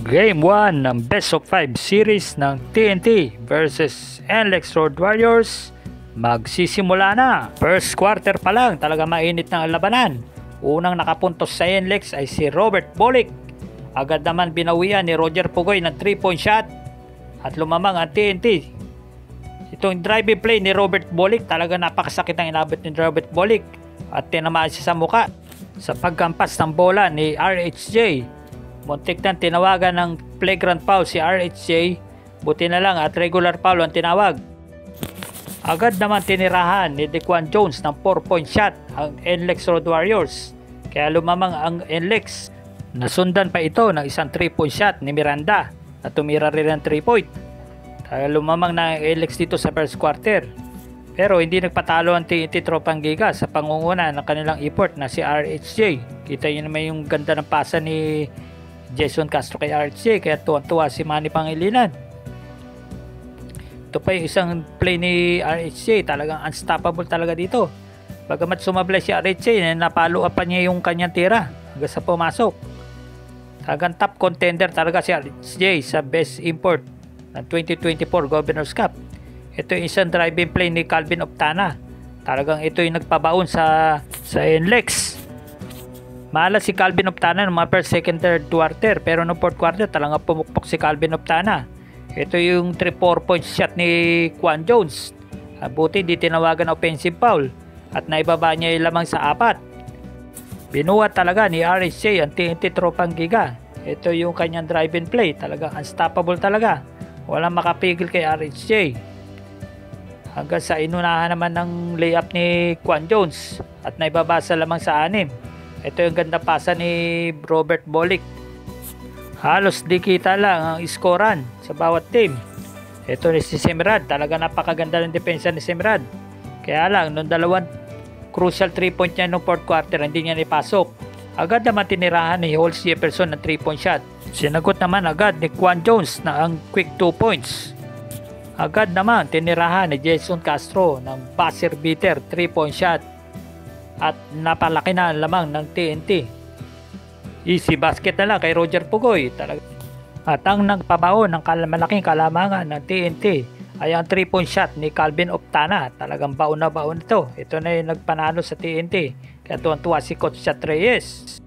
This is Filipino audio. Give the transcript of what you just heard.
Game 1 ng Best of 5 series ng TNT versus NLEX Road Warriors magsisimula na. First quarter pa lang talaga mainit ng labanan. Unang nakapuntos sa NLEX ay si Robert Bolick. Agad naman binawian ni Roger Pugoy ng 3-point shot at lumamang ang TNT. Itong driving play ni Robert Bolick, talaga napakasakit ang inabot ni Robert Bolick at tinamaan siya sa muka. Sa pagkampas ng bola ni RHJ, muntik na tinawagan ng flagrant foul si RHJ, buti na lang at regular foul ang tinawag. Agad naman tinirahan ni Dequan Jones ng 4-point shot ang NLEX Road Warriors, kaya lumamang ang NLEX. Nasundan pa ito ng isang 3-point shot ni Miranda na tumira rin ng 3-point. Kaya lumamang na ang NLEX dito sa first quarter. Pero hindi nagpatalo ang TNT Tropang Giga sa pangunguna ng kanilang effort na si RHJ. Kita nyo naman yung ganda ng pasa ni Jason Castro kay RHJ, kaya tuwan-tuwa si Manny Pangilinan. Ito pa yung isang play ni RHJ, talagang unstoppable talaga dito. Bagamat sumablay si RHJ, napalo pa niya yung kanyang tira hanggang sa pumasok. Talagang top contender talaga si RHJ sa best import ng 2024 Governor's Cup. Ito yung isang driving play ni Calvin Optana. Talagang ito yung nagpabaon sa NLEX. Malas si Calvin Optana ng mga first, second, third quarter, pero no fourth quarter talagang pumukpok si Calvin Optana. Ito yung 3-4-point shot ni Quan Jones. Buti di tinawagan na offensive foul at naibaba niya yung lamang sa 4. Binuhat talaga ni RHJ ang TNT Tropang Giga. Ito yung kanyang driving play, talagang unstoppable talaga. Walang makapigil kay RHJ. Hanggang sa inunahan naman ng layup ni Quan Jones at naibabasa lamang sa 6. Ito yung ganda pasa ni Robert Bolick. Halos di kita lang ang iskoran sa bawat team. Ito ni si Semirad, talaga napakaganda ng depensa ni Semirad. Kaya lang, nung dalawang crucial 3-point niya nung fourth quarter, hindi niya nipasok. Agad naman tinirahan ni Holtz Jefferson ng 3-point shot. Sinagot naman agad ni Quan Jones na ang quick 2 points. Agad naman tinirahan ni Jason Castro ng buzzer beater 3-point shot. At napalaki na lamang ng TNT. Easy basket na lang kay Roger Pugoy. At ang nagpabaon ng malaking kalamangan ng TNT ay ang 3-point shot ni Calvin Optana. Talagang baon na baon ito. Ito na yung nagpanalo sa TNT. Kaya tuwan-tuwa si Coach Chat Reyes.